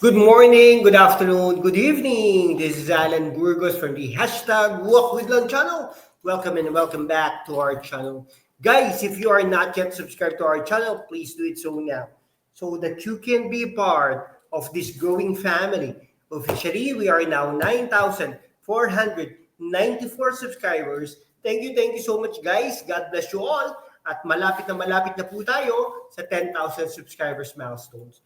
Good morning, good afternoon, good evening. This is Alan Burgos from the hashtag Walk with Lon channel. Welcome and welcome back to our channel. Guys, if you are not yet subscribed to our channel, please do it so now so that you can be part of this growing family. Officially, we are now 9,494 subscribers. Thank you so much guys. God bless you all. At malapit na po tayo sa 10,000 subscribers milestones.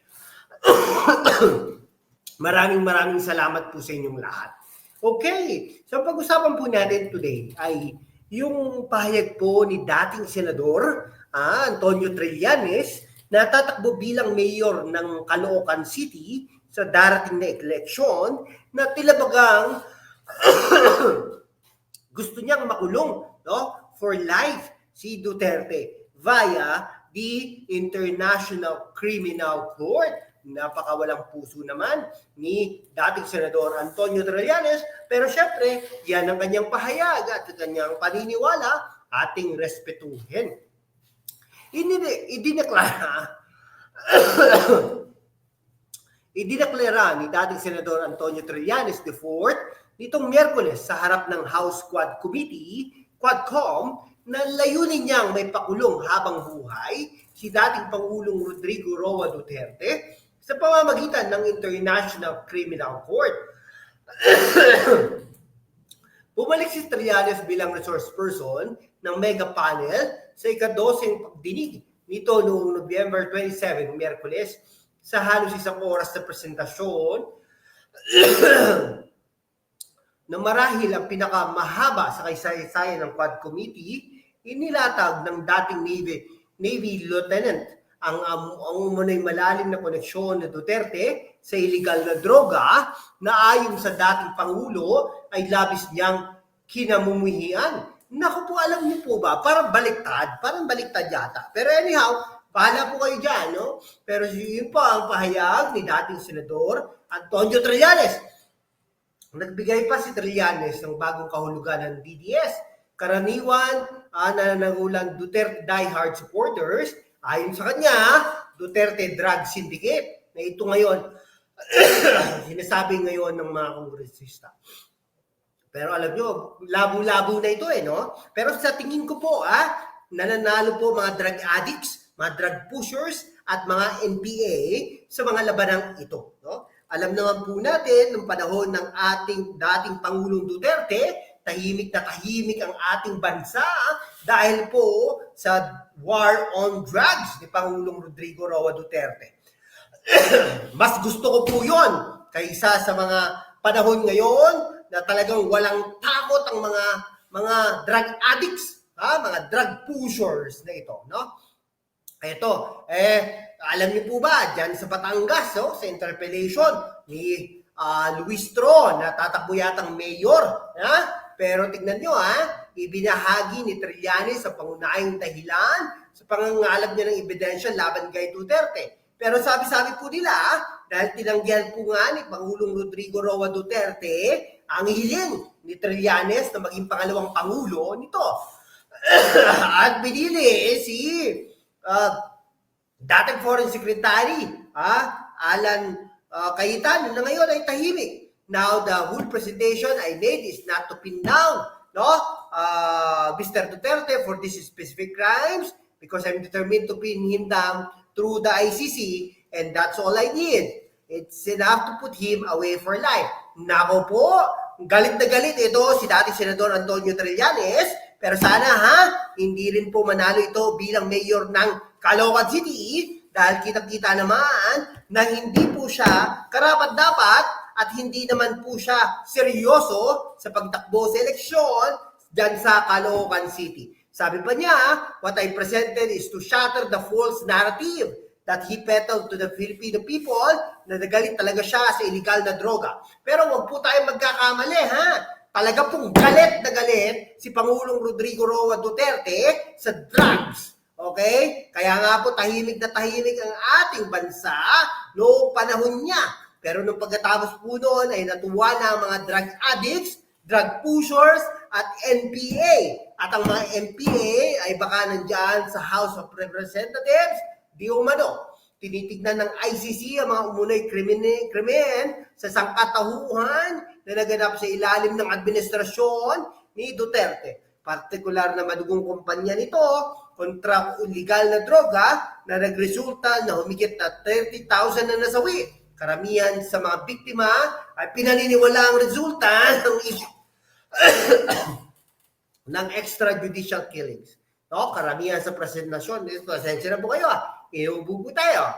Maraming salamat po sa inyong lahat. Okay, so pag-usapan po natin today ay yung pahayag po ni dating Senador Antonio Trillanes na tatakbo bilang mayor ng Caloocan City sa darating na eleksyon na tilabagang gusto niyang makulong for life si Duterte via the International Criminal Court. Napakawalang puso naman ni dating Senador Antonio Trillanes, pero syempre, yan ang kanyang pahayag at kanyang paniniwala, ating respetuhin. Idineklara ni dating Senador Antonio Trillanes IV nitong Miyerkules sa harap ng House Quad Committee, Quadcom, na layunin niyang may pakulong habang buhay si dating Pangulong Rodrigo Roa Duterte sa pamamagitan ng International Criminal Court. Bumalik si Trillanes bilang resource person ng mega panel sa ika-12 pagdinig nito noong November 27, Miyerkules, sa halos isang oras na presentasyon na marahil ang pinakamahaba sa kasaysayan ng Quad Committee. Inilatag ng dating Navy Lieutenant ang umunay malalim na koneksyon ni Duterte sa illegal na droga na ayon sa dating Pangulo ay labis niyang kinamumuhian. Naku po, alam niyo po ba, parang baliktad yata. Pero anyhow, bahala po kayo dyan, no? Pero yun po ang pahayag ni dating Senador Antonio Trillanes. Nagbigay pa si Trillanes ng bagong kahulugan ng DDS. Karaniwan nananangulang Duterte diehard supporters. Ayon sa kanya, Duterte Drug Syndicate na ito ngayon, sinasabi ngayon ng mga kongresista. Pero alam nyo, labo-labo na ito no? Pero sa tingin ko po, nananalo po mga drug addicts, mga drug pushers, at mga NPA sa mga labanang ito. No? Alam naman po natin, nung panahon ng ating dating Pangulong Duterte, tahimik na tahimik ang ating bansa dahil po sa war on drugs ni Pangulong Rodrigo Roa Duterte. Mas gusto ko po yun kaysa sa mga panahon ngayon na talagang walang takot ang mga drug addicts, mga drug pushers na ito. No? Ito, alam niyo po ba, dyan sa Batangas, sa interpellation ni Luis Tro, na tatakbo yatang mayor, pero tignan nyo, ibinahagi ni Trillanes sa pangunahing dahilan sa pangangalap niya ng ebidensya laban kay Duterte. Pero sabi po nila, dahil tinanggihan po nga ni Pangulong Rodrigo Roa Duterte ang hiling ni Trillanes na maging pangalawang pangulo nito. At binili si dating Foreign Secretary Alan Cayetano na ngayon ay tahimik. Now, the whole presentation I made is not to pin down Mr. Duterte for these specific crimes because I'm determined to pin him down through the ICC, and that's all I need. It's enough to put him away for life. Nako po, galit na galit ito si dating Senador Antonio Trillanes, pero sana hindi rin po manalo ito bilang mayor ng Caloocan City dahil kitang-kita naman na hindi po siya karapat-dapat at hindi naman po siya seryoso sa pagtakbo sa eleksyon dyan sa Caloocan City. Sabi pa niya, what I presented is to shatter the false narrative that he peddled to the Filipino people na nagalit talaga siya sa illegal na droga. Pero wag po tayong magkakamali, Talaga pong galit na galit si Pangulong Rodrigo Roa Duterte sa drugs. Okay? Kaya nga po tahimik na tahimik ang ating bansa noong panahon niya. Pero nung pagkatapos po noon ay natuwa na ang mga drug addicts, drug pushers at NPA. At ang mga NPA ay baka nandyan sa House of Representatives, di umano. tinitignan ng ICC ang mga umunoy krimen sa sangkatauhan na naganap sa ilalim ng administrasyon ni Duterte. Partikular na madugong kumpanya nito kontra illegal na droga na nagresulta na humigit na 30,000 na nasawi. Karamihan sa mga biktima ay pinaniniwala ang resulta ng extrajudicial killings. No, karamihan sa presentasyon, pasensya na po kayo, inuubo tayo.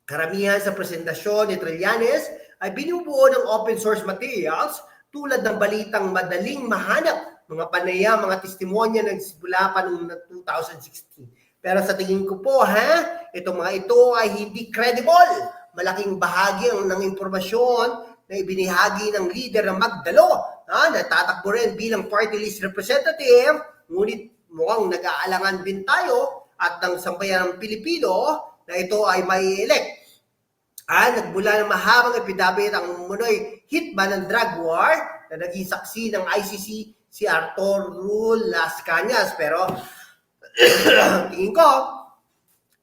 Karamihan sa presentasyon ni Trillanes ay binubuo ng open source materials tulad ng balitang madaling mahanap, mga panayam, mga testimonya na nagsimula pa noong 2016. Pero sa tingin ko po, itong mga ito ay hindi credible. Malaking bahagi ng impormasyon na ibinahagi ng leader ng Magdalo, na tatakbo rin bilang party list representative, ngunit mukhang nag-aalangan din tayo at ng sambayan ng Pilipino na ito ay may elect. Nagbula ng mahabang epidabit ang munoy hitman ng drug war na naging saksi ng ICC si Arthur Rul Las Cañas. Pero tingin ko,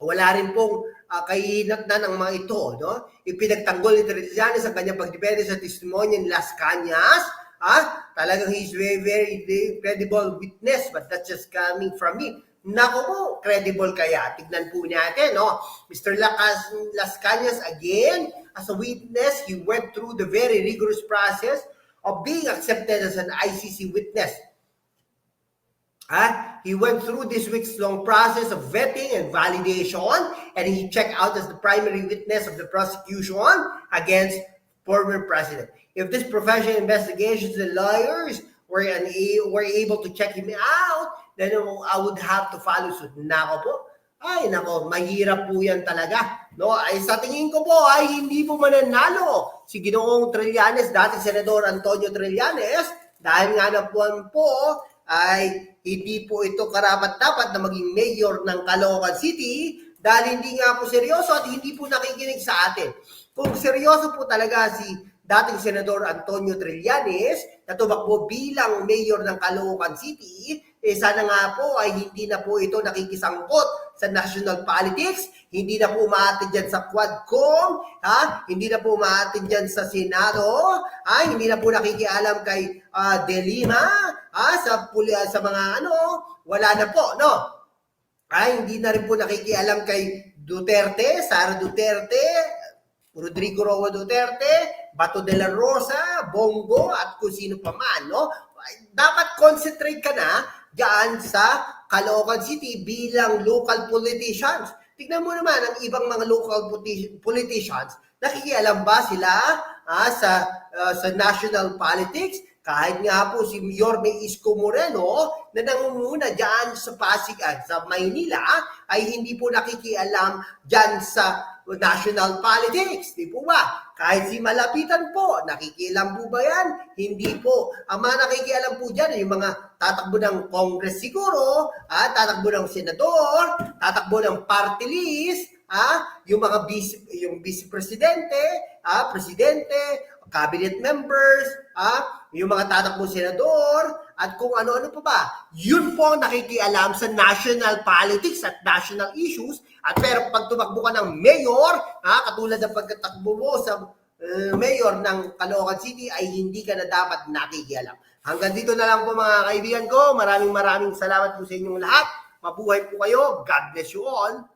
wala rin pong kahinatnan ang mga ito. No? Ipinagtanggol ni Trillanes ang kanyang pagdepende sa testimonya ni Las Cañas. Talagang he's very, very credible witness, but that's just coming from me. Nako po, credible kaya. Tignan po natin, no? Mr. Las Cañas, again, as a witness, he went through the very rigorous process of being accepted as an ICC witness. He went through this weeks-long process of vetting and validation, and he checked out as the primary witness of the prosecution against former president. If this professional investigations, the lawyers were able to check him out, then I would have to follow suit. Nako po. Ay, nako, mahirap po yan talaga. No, ay sa tingin ko po ay hindi po mananalo si Ginoong Trillanes, dating Senador Antonio Trillanes, dahil nga na po ay hindi po ito karapat-dapat na maging mayor ng Caloocan City dahil hindi nga po seryoso at hindi po nakikinig sa atin. Kung seryoso po talaga si dating Senador Antonio Trillanes na tumakbo bilang mayor ng Caloocan City, sana nga po ay hindi na po ito nakikisangkot sa national politics, hindi na po umaatid dyan sa Quadcom, hindi na po umaatid dyan sa Senado, hindi na po nakikialam kay De Lima, sa mga wala na po, no? Hindi na rin po nakikialam kay Duterte, Sara Duterte, Rodrigo Roa Duterte, Bato de la Rosa, Bongo, at kung sino pa man, no? Dapat concentrate ka na diyan sa Caloocan City bilang local politicians. Tignan mo naman ang ibang mga local politicians, nakikialam ba sila sa national politics? Kahit nga po si Yorme Isko Moreno na nangunguna diyan sa Pasig sa Maynila ay hindi po nakikialam diyan sa national politics, di po ba? Kahit si Malapitan po, nakikialam po ba yan? Hindi po. Ang mga nakikialam po dyan, yung mga tatakbo ng Congress siguro, tatakbo ng senador, tatakbo ng party list, yung mga vice-presidente, presidente, cabinet members, yung mga tatakbo senador, at kung ano-ano pa ba. Yun po ang nakikialam sa national politics at national issues. At pero pag tumakbo ka ng mayor, katulad ng pagkatakbo mo sa mayor ng Caloocan City, ay hindi ka na dapat nakikialam. Hanggang dito na lang po mga kaibigan ko. Maraming salamat po sa inyong lahat. Mabuhay po kayo. God bless you all.